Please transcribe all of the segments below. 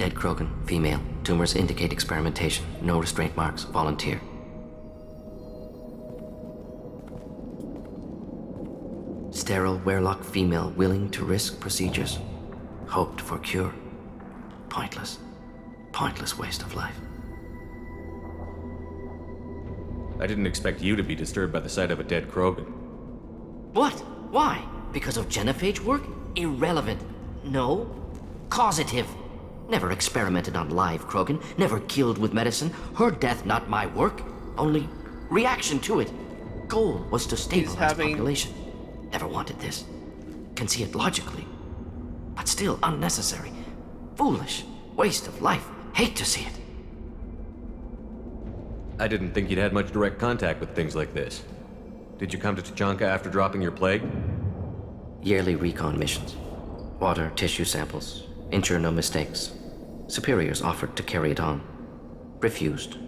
Dead Krogan, female. Tumors indicate experimentation. No restraint marks. Volunteer. Sterile Werelock female willing to risk procedures. Hoped for cure. Pointless. Pointless waste of life. I didn't expect you to be disturbed by the sight of a dead Krogan. What? Why? Because of genophage work? Irrelevant. No. Causative. Never experimented on live Krogan. Never killed with medicine. Her death, not my work. Only reaction to it. Goal was to stabilize population. Never wanted this. Can see it logically. But still unnecessary. Foolish. Waste of life. Hate to see it. I didn't think you'd had much direct contact with things like this. Did you come to Tuchanka after dropping your plague? Yearly recon missions. Water, tissue samples. Ensure no mistakes. Superiors offered to carry it on. Refused.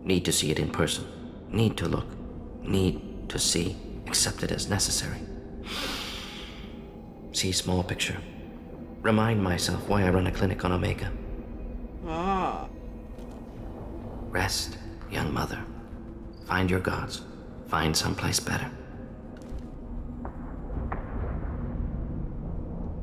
Need to see it in person. Need to look. Need to see. Accept it as necessary. See small picture. Remind myself why I run a clinic on Omega. Ah. Rest, young mother. Find your gods. Find someplace better.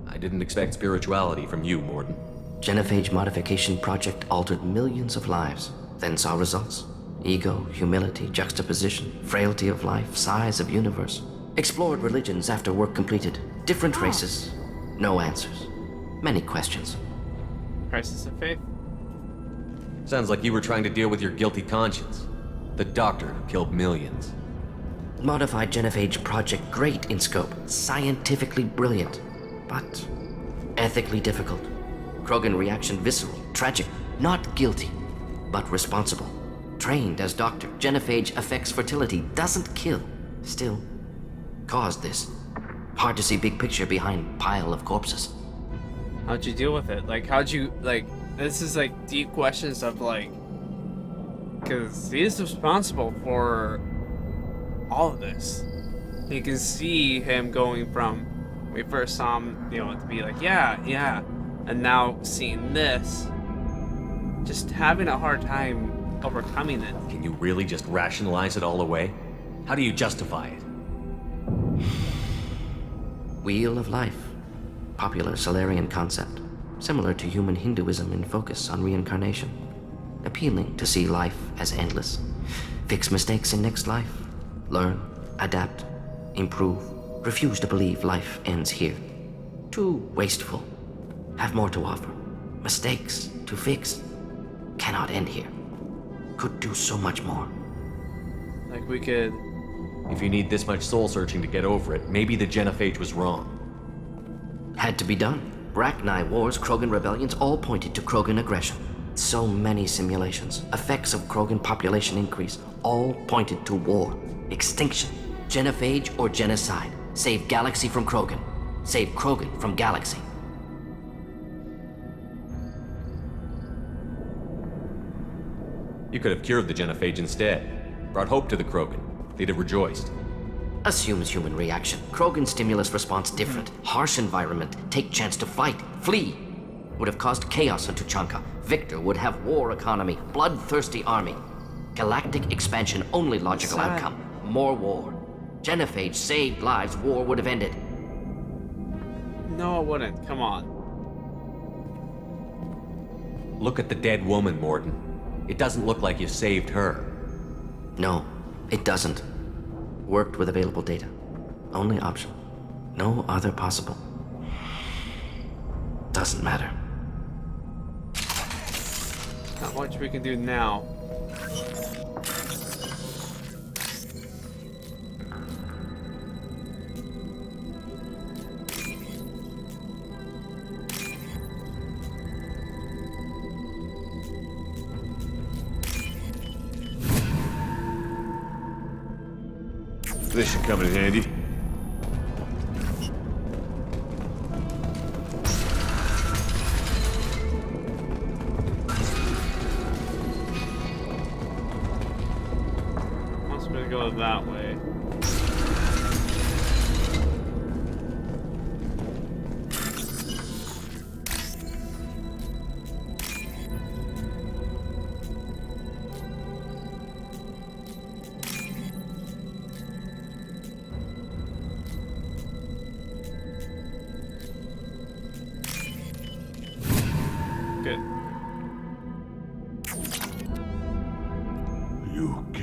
I didn't expect spirituality from you, Morden. Genophage modification project altered millions of lives, then saw results. Ego, humility, juxtaposition, frailty of life, size of universe. Explored religions after work completed. Different races. No answers. Many questions. Crisis of faith. Sounds like you were trying to deal with your guilty conscience. The doctor who killed millions. Modified genophage project great in scope. Scientifically brilliant. But ethically difficult. Krogan reaction visceral, tragic. Not guilty, but responsible. Trained as doctor. Genophage affects fertility, doesn't kill. Still, caused this. Hard to see big picture behind pile of corpses. How'd you deal with it? Like, how'd you, like, this is like deep questions of like, because he's responsible for all of this. You can see him going from, we first saw him, you know, to be like, yeah, and now seeing this, just having a hard time overcoming it. Can you really just rationalize it all away? How do you justify it? Wheel of life. Popular Solarian concept. Similar to human Hinduism in focus on reincarnation. Appealing to see life as endless. Fix mistakes in next life. Learn, adapt, improve. Refuse to believe life ends here. Too wasteful. Have more to offer. Mistakes to fix. Cannot end here. Could do so much more. Like we could. If you need this much soul searching to get over it, maybe the genophage was wrong. Had to be done. Rachni wars, Krogan rebellions, all pointed to Krogan aggression. So many simulations. Effects of Krogan population increase, all pointed to war. Extinction. Genophage or genocide. Save galaxy from Krogan. Save Krogan from galaxy. You could have cured the genophage instead. Brought hope to the Krogan. They'd have rejoiced. Assumes human reaction. Krogan stimulus response different. Harsh environment. Take chance to fight. Flee. Would have caused chaos on Tuchanka. Victor would have war economy. Bloodthirsty army. Galactic expansion only logical outcome. More war. Genophage saved lives. War would have ended. No, it wouldn't. Come on. Look at the dead woman, Morden. It doesn't look like you saved her. No, it doesn't. Worked with available data. Only option. No other possible. Doesn't matter. Not much we can do now. This should come in handy. I'm gonna go that way.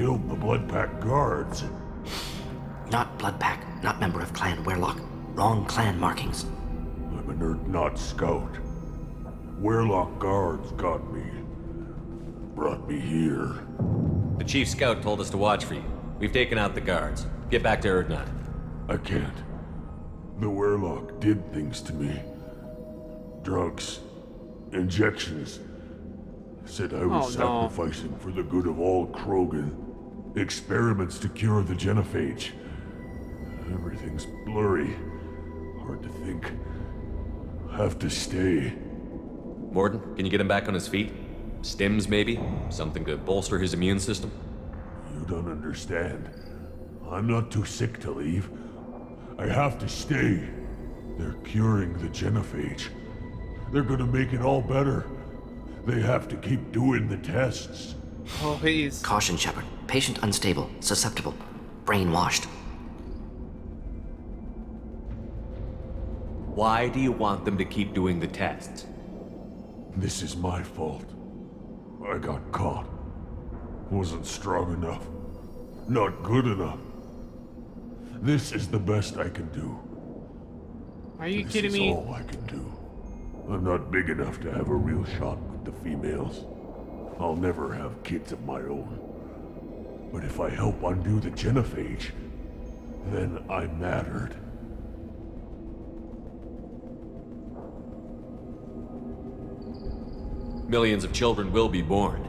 killed the Bloodpack guards. Not Bloodpack, not member of Clan Werlock. Wrong clan markings. I'm an Urdnot scout. Werlock guards got me. Brought me here. The chief scout told us to watch for you. We've taken out the guards. Get back to Urdnot. I can't. The Werlock did things to me. Drugs. Injections. Said I was sacrificing for the good of all Krogan. Experiments to cure the genophage. Everything's blurry. Hard to think. Have to stay. Morden, can you get him back on his feet? Stims, maybe? Something to bolster his immune system? You don't understand. I'm not too sick to leave. I have to stay. They're curing the genophage. They're gonna make it all better. They have to keep doing the tests. Oh, please. Caution, Shepard. Patient unstable, susceptible, brainwashed. Why do you want them to keep doing the tests? This is my fault. I got caught. Wasn't strong enough. Not good enough. This is the best I can do. Are you This kidding is me? all I can do. I'm not big enough to have a real shot with the females. I'll never have kids of my own. But if I help undo the genophage, then I mattered. Millions of children will be born.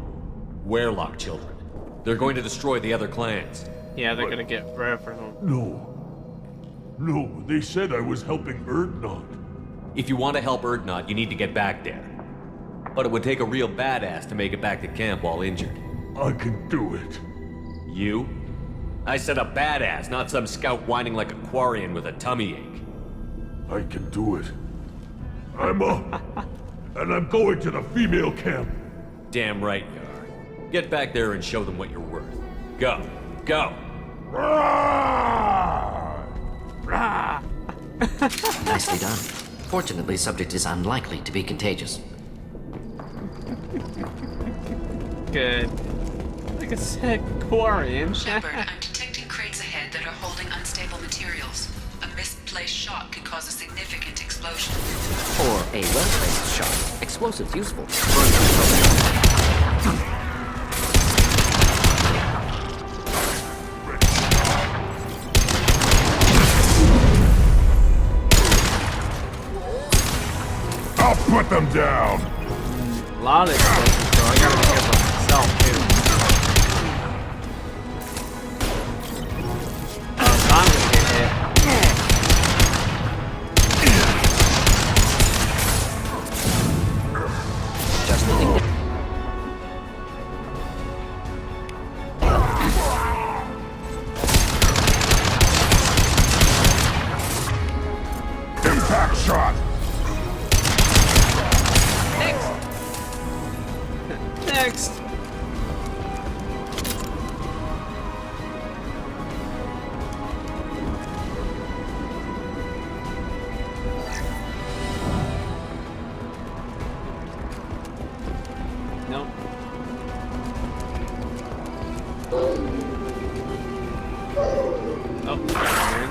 Werlock children. They're going to destroy the other clans. Yeah, they're gonna get rid of him. No, they said I was helping Urdnot. If you want to help Urdnot, you need to get back there. But it would take a real badass to make it back to camp while injured. I can do it. You? I said a badass, not some scout whining like a Quarian with a tummy ache. I can do it. I'm up. And I'm going to the female camp. Damn right you are. Get back there and show them what you're worth. Go. Go. Nicely done. Fortunately, subject is unlikely to be contagious. Good. Like a sick Quarian. Shepard, I'm detecting crates ahead that are holding unstable materials. A misplaced shot could cause a significant explosion. Or a well-placed shot. Explosives useful. I'll put them down. A lot of explosives, so I gotta be careful myself, too. Oh, so I'm gonna get hit. Just the thing. Impact shot. Next! Nope. Oh, man.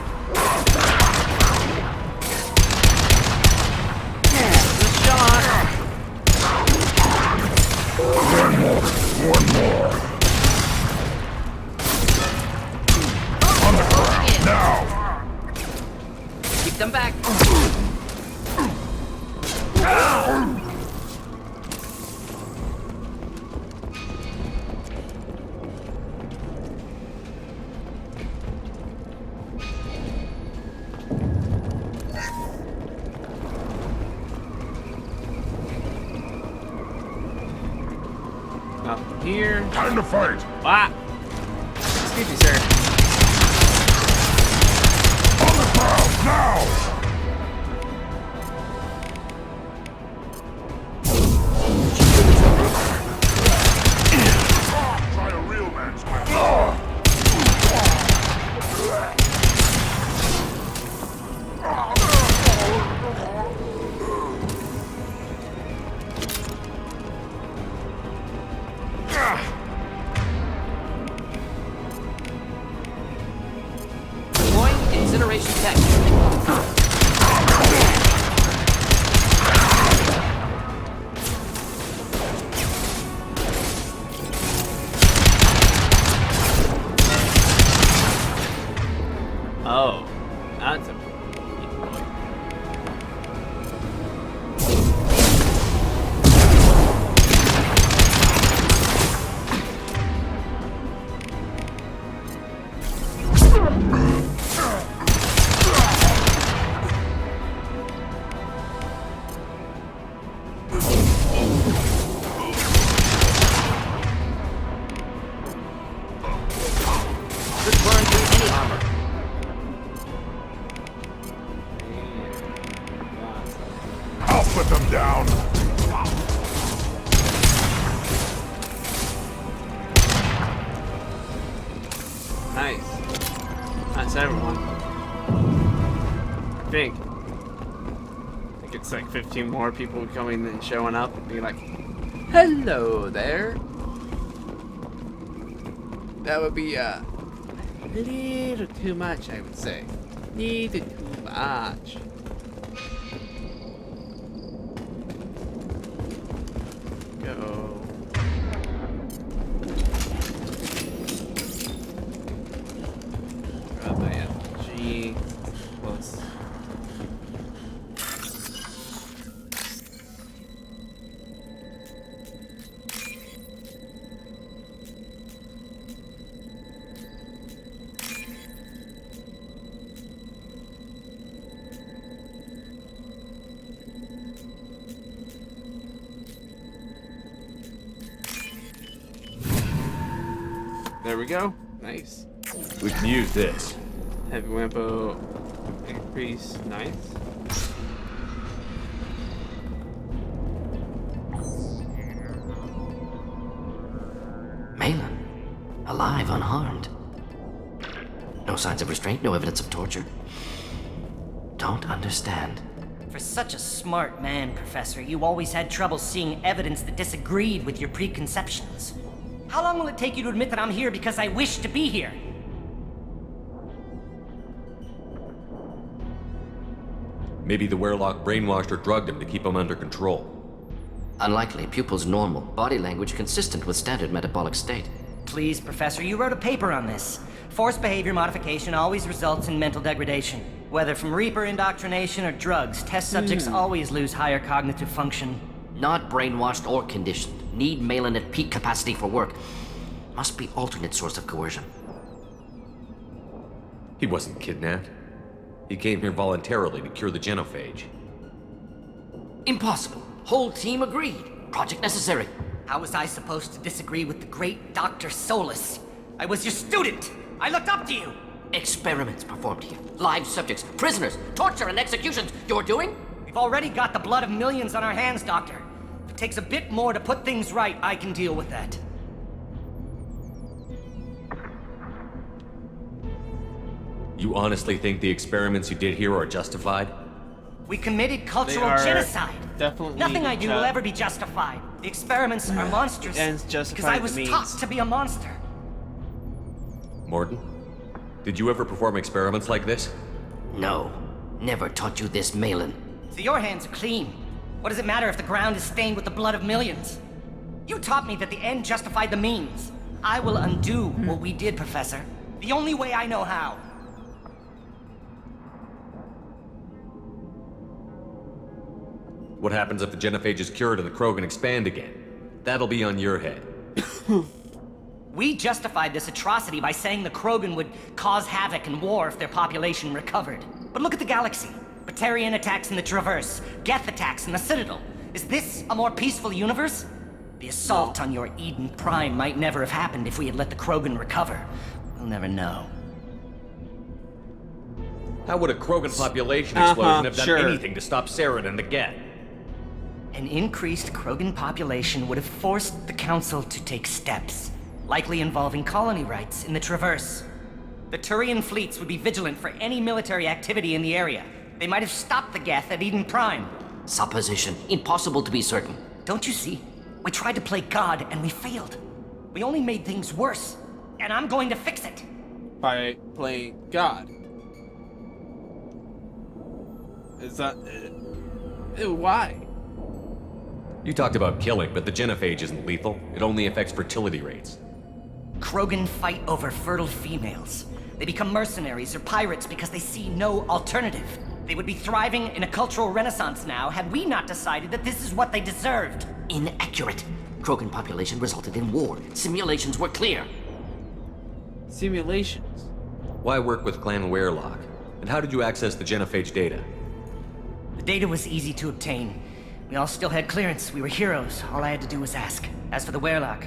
Good shot! One more. On the ground now. Keep them back. Up here. Time to fight. Ah! Excuse me, sir. On the ground now. Try a real man's weapon. incineration tech. Oh, that's a. Could burn through any armor. I'll put them down. Nice. That's everyone. I think it's like 15 more people coming and showing up and being like, hello there. That would be a little too much, I would say. Little too much. Go. Grab my FG plus. There we go. Nice. We can use this. Heavy Wampo increase. Nice. Malin, alive, unharmed. No signs of restraint, no evidence of torture. Don't understand. For such a smart man, Professor, you always had trouble seeing evidence that disagreed with your preconceptions. How long will it take you to admit that I'm here because I wish to be here? Maybe the Werelock brainwashed or drugged him to keep him under control. Unlikely. Pupil's normal. Body language consistent with standard metabolic state. Please, Professor, you wrote a paper on this. Forced behavior modification always results in mental degradation. Whether from Reaper indoctrination or drugs, test subjects always lose higher cognitive function. Not brainwashed or conditioned. Need Malin at peak capacity for work. Must be alternate source of coercion. He wasn't kidnapped. He came here voluntarily to cure the genophage. Impossible. Whole team agreed. Project necessary. How was I supposed to disagree with the great Dr. Solus? I was your student! I looked up to you! Experiments performed here. Live subjects, prisoners, torture and executions. You're doing? We've already got the blood of millions on our hands, Doctor. If it takes a bit more to put things right, I can deal with that. You honestly think the experiments you did here are justified? We committed cultural are genocide. definitely Nothing I do will ever be justified. The experiments are monstrous ends because justify I the was means. taught to be a monster. Morton? Did you ever perform experiments like this? No. Never taught you this, Malin. So your hands are clean. What does it matter if the ground is stained with the blood of millions? You taught me that the end justified the means. I will undo what we did, Professor. The only way I know how. What happens if the genophage is cured and the Krogan expand again? That'll be on your head. We justified this atrocity by saying the Krogan would cause havoc and war if their population recovered. But look at the galaxy. Batarian attacks in the Traverse, Geth attacks in the Citadel. Is this a more peaceful universe? The assault on your Eden Prime might never have happened if we had let the Krogan recover. We'll never know. How would a Krogan population explosion have done sure. anything to stop Saren and the Geth? An increased Krogan population would have forced the Council to take steps, likely involving colony rights in the Traverse. The Turian fleets would be vigilant for any military activity in the area. They might have stopped the Geth at Eden Prime. Supposition. Impossible to be certain. Don't you see? We tried to play God and we failed. We only made things worse. And I'm going to fix it. By playing God. Is that... why? You talked about killing, but the genophage isn't lethal. It only affects fertility rates. Krogan fight over fertile females. They become mercenaries or pirates because they see no alternative. They would be thriving in a cultural renaissance now had we not decided that this is what they deserved. Inaccurate. Krogan population resulted in war. Simulations were clear. Simulations. Why work with Clan Werelock? And how did you access the genophage data? The data was easy to obtain. We all still had clearance. We were heroes. All I had to do was ask. As for the Werelock,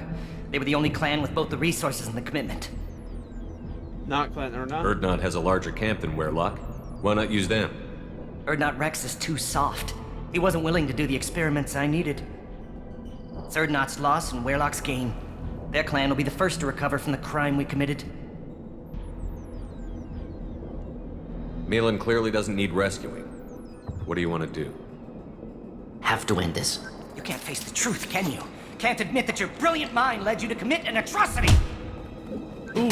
they were the only clan with both the resources and the commitment. Not Clan Urdnot? Urdnot has a larger camp than Werelock. Why not use them? Urdnot Rex is too soft. He wasn't willing to do the experiments I needed. It's Urdnot's loss and Werelock's gain. Their clan will be the first to recover from the crime we committed. Malin clearly doesn't need rescuing. What do you want to do? Have to end this. You can't face the truth, can you? Can't admit that your brilliant mind led you to commit an atrocity! Ooh.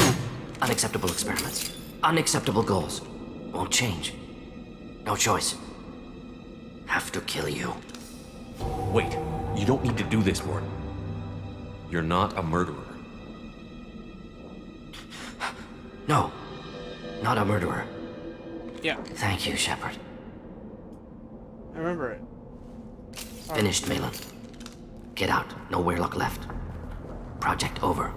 Unacceptable experiments. Unacceptable goals. Won't change. No choice. Have to kill you. Wait, you don't need to do this, Morton. You're not a murderer. No. Not a murderer. Yeah, Thank you, Shepard. I remember it. Finished, Malin. Get out. No Werelock left. Project over.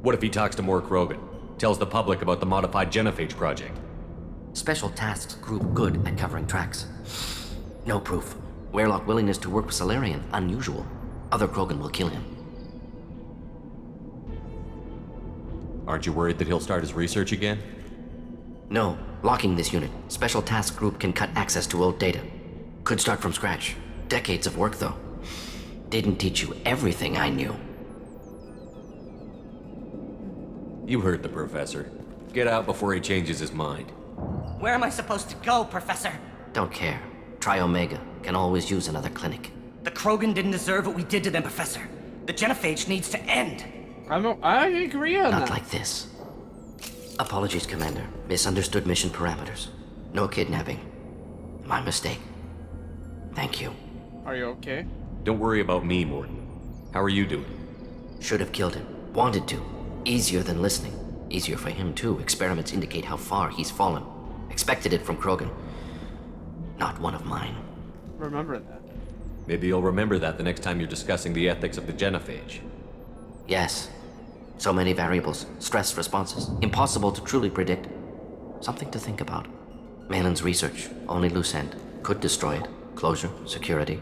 What if he talks to more Krogan? Tells the public about the modified genophage project? Special tasks group good at covering tracks. No proof. Werelock willingness to work with Salarian, unusual. Other Krogan will kill him. Aren't you worried that he'll start his research again? No. Locking this unit. Special task group can cut access to old data. Could start from scratch. Decades of work, though. Didn't teach you everything I knew. You heard the professor. Get out before he changes his mind. Where am I supposed to go, Professor? Don't care. Try Omega. Can always use another clinic. The Krogan didn't deserve what we did to them, Professor. The genophage needs to end. I agree on Not that. like this. Apologies, Commander. Misunderstood mission parameters. No kidnapping. My mistake. Thank you. Are you okay? Don't worry about me, Morton. How are you doing? Should have killed him. Wanted to. Easier than listening. Easier for him, too. Experiments indicate how far he's fallen. Expected it from Krogan. Not one of mine. Remember that. Maybe you'll remember that the next time you're discussing the ethics of the genophage. Yes. So many variables, stress responses, impossible to truly predict. Something to think about. Malin's research, only loose end. Could destroy it. Closure, security.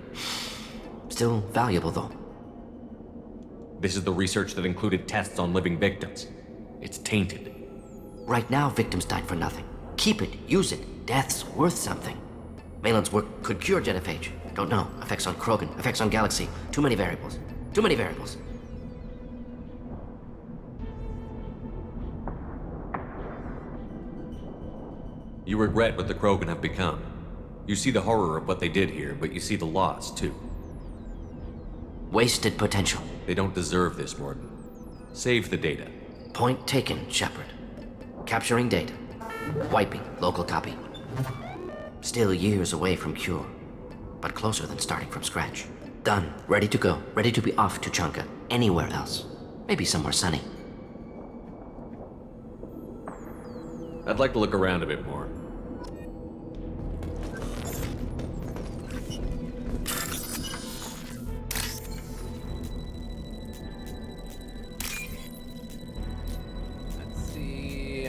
Still valuable, though. This is the research that included tests on living victims. It's tainted. Right now, victims died for nothing. Keep it, use it. Death's worth something. Malin's work could cure genophage. Don't know. Effects on Krogan, effects on Galaxy. Too many variables. Too many variables. You regret what the Krogan have become. You see the horror of what they did here, but you see the loss, too. Wasted potential. They don't deserve this, Morton. Save the data. Point taken, Shepard. Capturing data. Wiping local copy. Still years away from cure, but closer than starting from scratch. Done. Ready to go. Ready to be off to Chunka. Anywhere else. Maybe somewhere sunny. I'd like to look around a bit more. Let's see.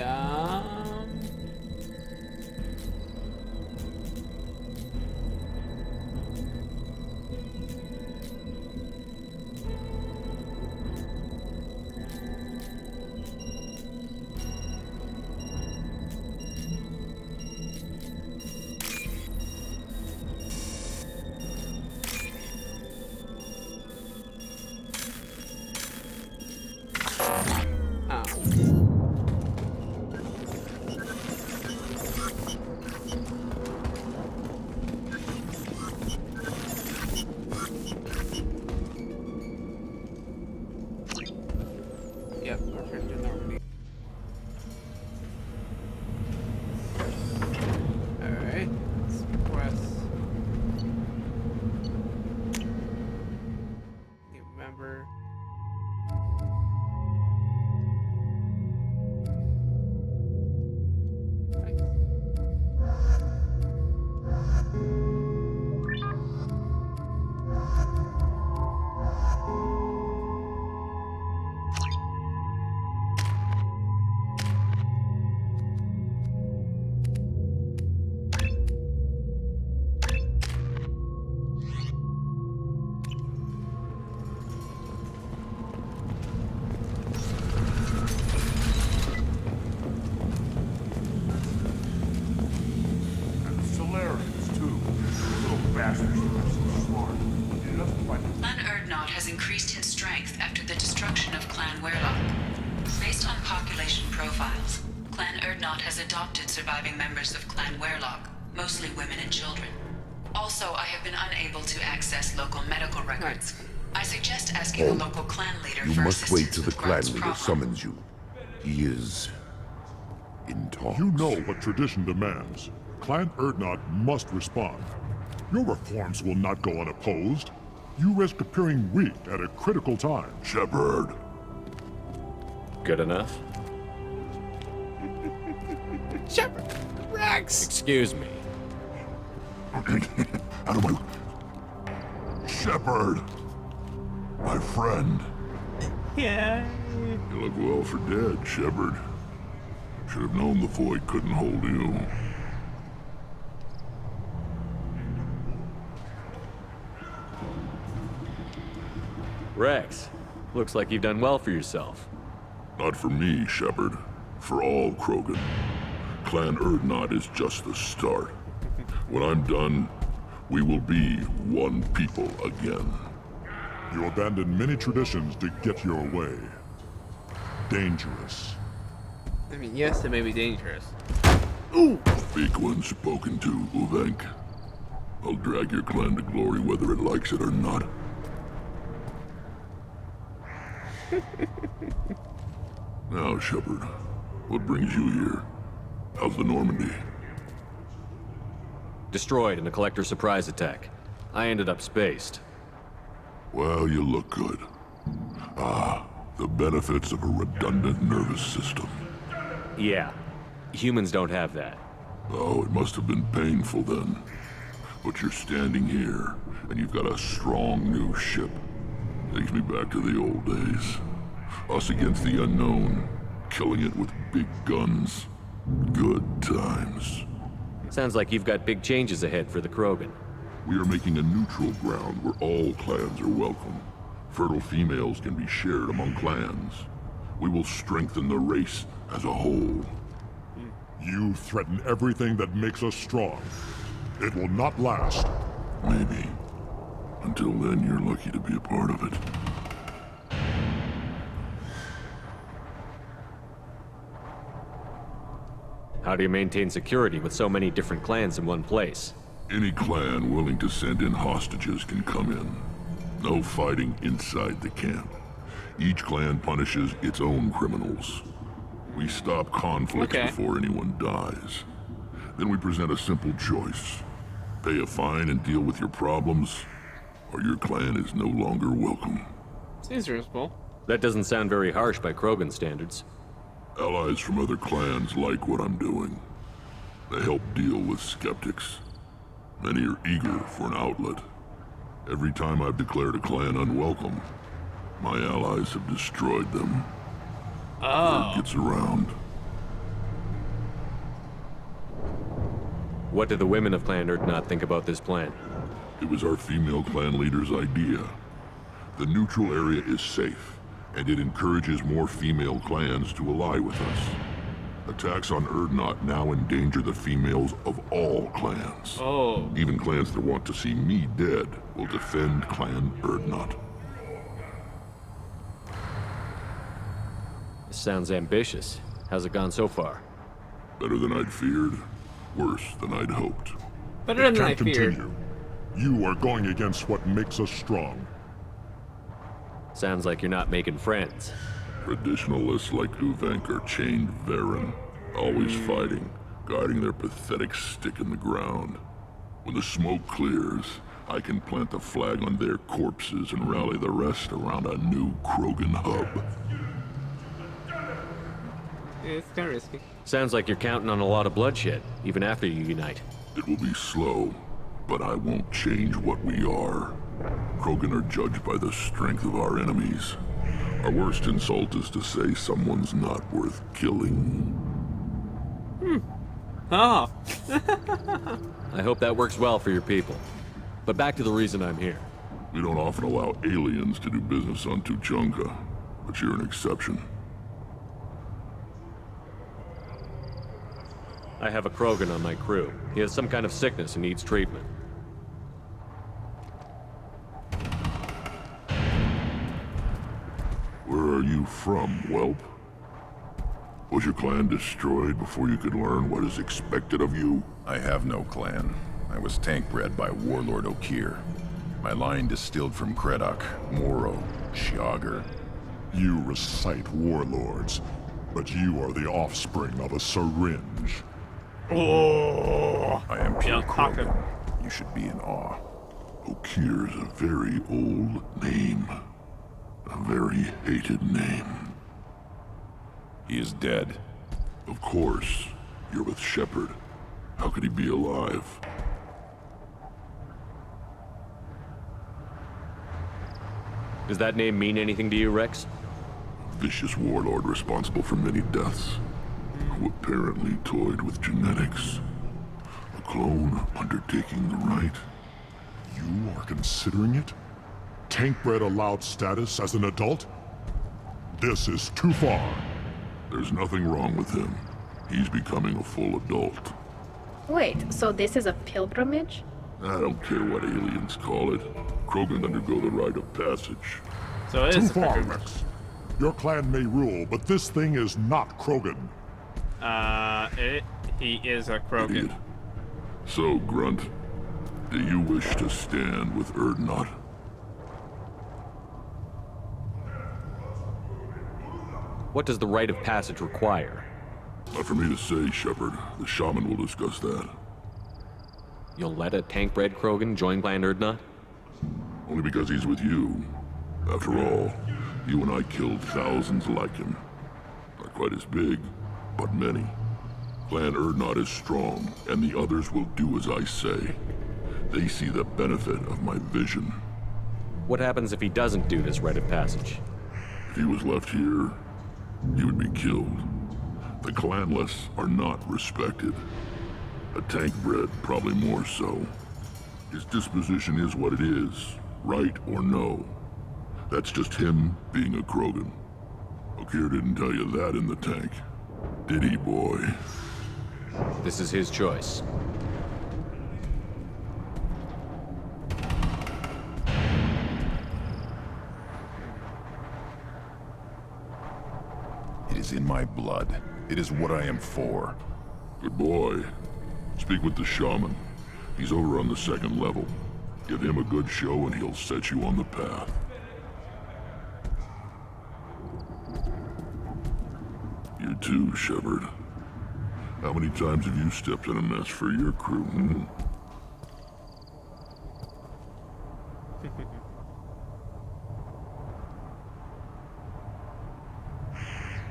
Yep, okay, didn't already. strength after the destruction of Clan Werlock. Based on population profiles, Clan Erdnot has adopted surviving members of Clan Werlock, mostly women and children. Also, I have been unable to access local medical records. I suggest asking the local clan leader You for must wait assistance till the with clan Grunt's leader problem. summons you. He is in talks. You know what tradition demands. Clan Erdnot must respond. Your reforms will not go unopposed. You risk appearing weak at a critical time. Shepard. Good enough? Shepard! Rex! Excuse me. Out of my... Shepard! My friend. Yeah. You look well for dead, Shepard. Should have known the void couldn't hold you. Rex, looks like you've done well for yourself. Not for me, Shepard. For all Krogan. Clan Erdnot is just the start. When I'm done, we will be one people again. You abandoned many traditions to get your way. Dangerous. I mean, yes, it may be dangerous. Speak when spoken to, Uvenk. I'll drag your clan to glory whether it likes it or not. Now, Shepard, what brings you here? How's the Normandy? Destroyed in a collector surprise attack. I ended up spaced. Well, you look good. Ah, the benefits of a redundant nervous system. Yeah, humans don't have that. Oh, it must have been painful then. But you're standing here, and you've got a strong new ship. Takes me back to the old days. Us against the unknown, killing it with big guns. Good times. Sounds like you've got big changes ahead for the Krogan. We are making a neutral ground where all clans are welcome. Fertile females can be shared among clans. We will strengthen the race as a whole. You threaten everything that makes us strong. It will not last. Maybe. Until then, you're lucky to be a part of it. How do you maintain security with so many different clans in one place? Any clan willing to send in hostages can come in. No fighting inside the camp. Each clan punishes its own criminals. We stop conflicts before anyone dies. Then we present a simple choice. Pay a fine and deal with your problems, or your clan is no longer welcome. Seems reasonable. That doesn't sound very harsh by Krogan standards. Allies from other clans like what I'm doing. They help deal with skeptics. Many are eager for an outlet. Every time I've declared a clan unwelcome, my allies have destroyed them. Word gets around. What do the women of Clan Erdnot think about this plan? It was our female clan leader's idea. The neutral area is safe, and it encourages more female clans to ally with us. Attacks on Erdnot now endanger the females of all clans. Oh. Even clans that want to see me dead will defend Clan Erdnot. This sounds ambitious. How's it gone so far? Better than I'd feared, worse than I'd hoped. Better than I Can't feared. continue. You are going against what makes us strong. Sounds like you're not making friends. Traditionalists like Uvenk are chained Varen, always fighting, guiding their pathetic stick in the ground. When the smoke clears, I can plant a flag on their corpses and rally the rest around a new Krogan hub. It's kind of risky. Sounds like you're counting on a lot of bloodshed, even after you unite. It will be slow, but I won't change what we are. Krogan are judged by the strength of our enemies. Our worst insult is to say someone's not worth killing. Oh. I hope that works well for your people. But back to the reason I'm here. We don't often allow aliens to do business on Tuchanka, but you're an exception. I have a Krogan on my crew. He has some kind of sickness and needs treatment. are you from, whelp? Was your clan destroyed before you could learn what is expected of you? I have no clan. I was tank bred by Warlord Okir. My line distilled from Kredok, Moro, Shiagar. You recite warlords, but you are the offspring of a syringe. Oh, I am pure talking. Krogan. You should be in awe. Okir is a very old name. A very hated name. He is dead. Of course. You're with Shepard. How could he be alive? Does that name mean anything to you, Rex? Vicious warlord responsible for many deaths, who apparently toyed with genetics. A clone undertaking the rite. You are considering it? Tank-bred allowed status as an adult? This is too far. There's nothing wrong with him. He's becoming a full adult. Wait, so this is a pilgrimage? I don't care what aliens call it. Krogan undergo the rite of passage. So it Too is a far, pilgrimage. Rex. Your clan may rule, but this thing is not Krogan. He is a Krogan. Idiot. So, Grunt, do you wish to stand with Urdnot? What does the rite of passage require? Not for me to say, Shepard. The shaman will discuss that. You'll let a tank-bred Krogan join Clan Urdnot? Only because he's with you. After all, you and I killed thousands like him. Not quite as big, but many. Clan Urdnot is strong, and the others will do as I say. They see the benefit of my vision. What happens if he doesn't do this rite of passage? If he was left here, he would be killed. The clanless are not respected. A tank-bred, probably more so. His disposition is what it is, right or no. That's just him being a Krogan. Okir didn't tell you that in the tank. Did he, boy? This is his choice. It is in my blood. It is what I am for. Good boy. Speak with the shaman. He's over on the second level. Give him a good show and he'll set you on the path. You too, Shepard. How many times have you stepped in a mess for your crew, hmm?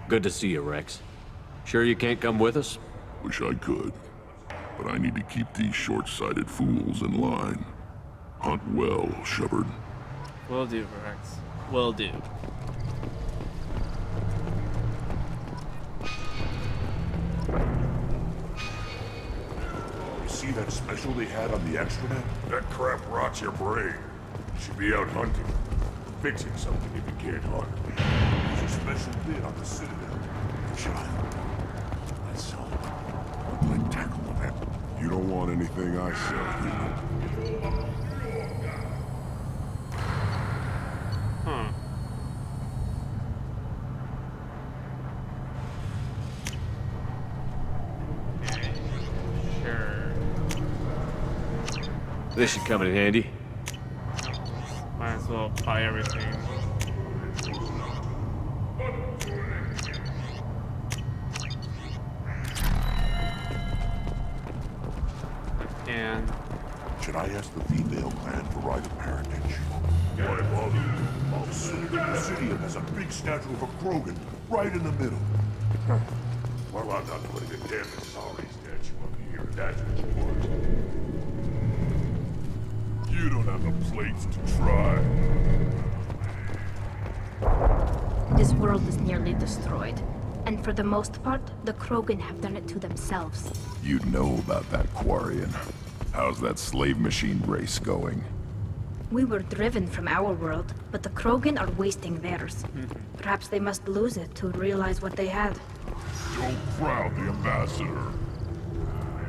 Good to see you, Rex. Sure you can't come with us? Wish I could. But I need to keep these short-sighted fools in line. Hunt well, Shepard. Will do, Rex. Will do. You see that special they had on the extranet? That crap rots your brain. You should be out hunting. Fixing something if you can't hunt. There's a special bit on the Citadel. Shot. That's all. Like tackle them. You don't want anything I say. Huh. Okay. Sure. This should come in handy. Might as well buy everything. And Should I ask the female clan for rite of parentage? Why bother? The city has a big statue of a Krogan right in the middle. Well, I'm not putting a damn sorry statue up here. That's what you want. You don't have the plates to try. This world is nearly destroyed. And for the most part, the Krogan have done it to themselves. You know about that Quarian. How's that slave machine race going? We were driven from our world, but the Krogan are wasting theirs. Perhaps they must lose it to realize what they had. Don't crowd the ambassador.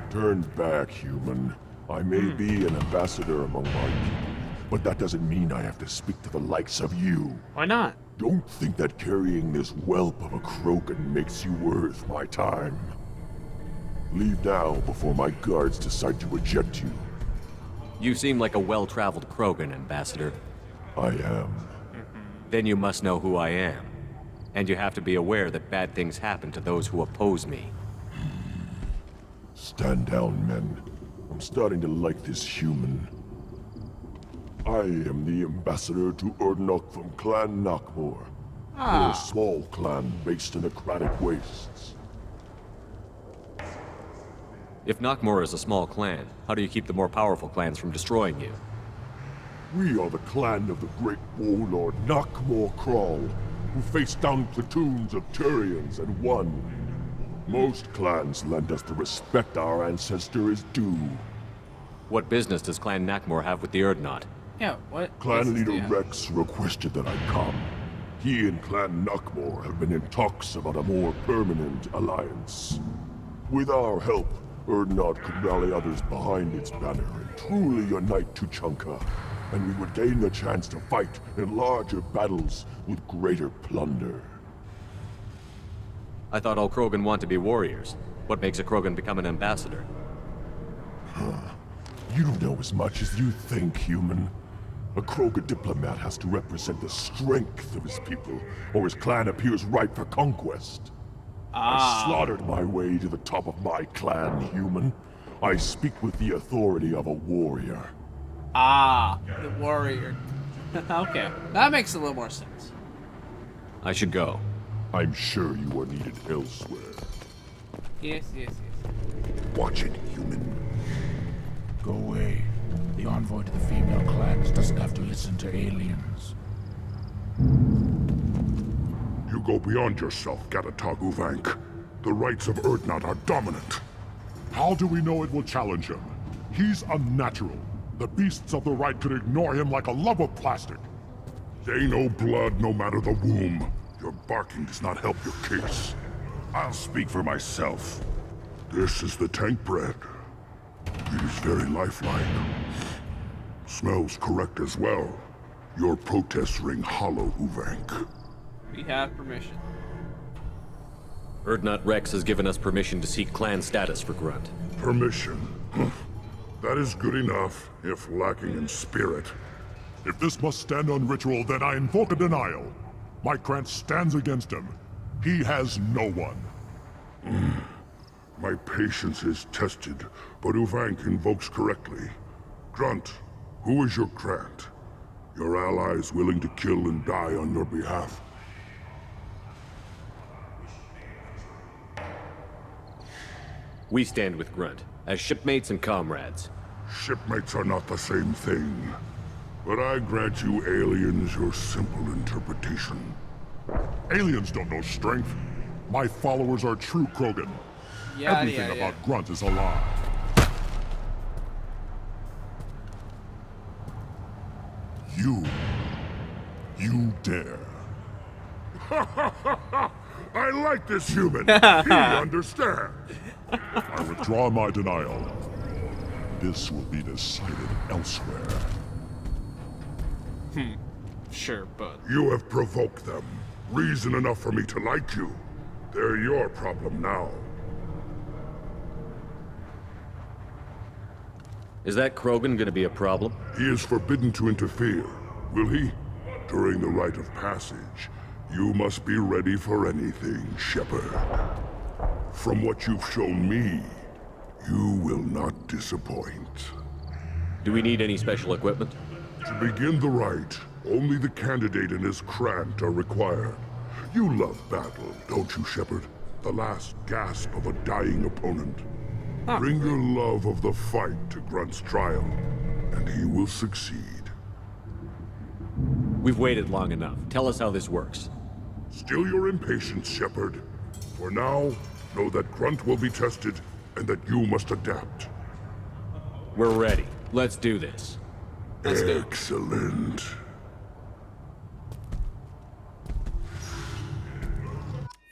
Turn back, human. I may be an ambassador among my people, but that doesn't mean I have to speak to the likes of you. why not? Don't think that carrying this whelp of a Krogan makes you worth my time. Leave now before my guards decide to eject you. You seem like a well-traveled Krogan, Ambassador. I am. Then you must know who I am. And you have to be aware that bad things happen to those who oppose me. Stand down, men. I'm starting to like this human. I am the ambassador to Urdnot from Clan Nakmor. We're a small clan based in the Kratic Wastes. If Nakmor is a small clan, how do you keep the more powerful clans from destroying you? We are the clan of the great warlord Nakmor Crawl, who faced down platoons of Turians and won. Most clans lend us the respect our ancestor is due. What business does Clan Nakmor have with the Urdnot? Yeah, what? Clan leader Rex requested that I come. He and Clan Nakmor have been in talks about a more permanent alliance. With our help, Urdnot could rally others behind its banner and truly unite Tuchanka, and we would gain the chance to fight in larger battles with greater plunder. I thought all Krogan want to be warriors. What makes a Krogan become an ambassador? You don't know as much as you think, human. A Krogan diplomat has to represent the strength of his people, or his clan appears ripe for conquest. I slaughtered my way to the top of my clan, human. I speak with the authority of a warrior. The warrior. Okay, that makes a little more sense. I should go. I'm sure you are needed elsewhere. Yes. Watch it, human. Go away. The envoy to the female clans doesn't have to listen to aliens. You go beyond yourself, Gatatog Uvank. The rights of Urdnot are dominant. How do we know it will challenge him? He's unnatural. The beasts of the right could ignore him like a lump of plastic. They know blood no matter the womb. Your barking does not help your case. I'll speak for myself. This is the tank bread. It is very lifelike. Smells correct as well. Your protests ring hollow, Uvank. We have permission. Urdnot Rex has given us permission to seek clan status for Grunt. Permission. That is good enough, if lacking in spirit. If this must stand on ritual, then I invoke a denial. My clan stands against him. He has no one. My patience is tested, but Uvank invokes correctly. Grunt, who is your Grant? Your allies willing to kill and die on your behalf? We stand with Grunt, as shipmates and comrades. Shipmates are not the same thing. But I grant you aliens your simple interpretation. Aliens don't know strength. My followers are true Krogan. Everything about Grunt is a lie. You dare. I like this human. He understands. I withdraw my denial. This will be decided elsewhere. Sure, but... You have provoked them. Reason enough for me to like you. They're your problem now. Is that Krogan gonna be a problem? He is forbidden to interfere, will he? During the rite of passage, you must be ready for anything, Shepard. From what you've shown me, you will not disappoint. Do we need any special equipment? To begin the rite, only the candidate and his Krant are required. You love battle, don't you, Shepard? The last gasp of a dying opponent. Bring your love of the fight to Grunt's trial, and he will succeed. We've waited long enough. Tell us how this works. Still your impatience, Shepard. For now, know that Grunt will be tested, and that you must adapt. We're ready. Let's do this. Excellent.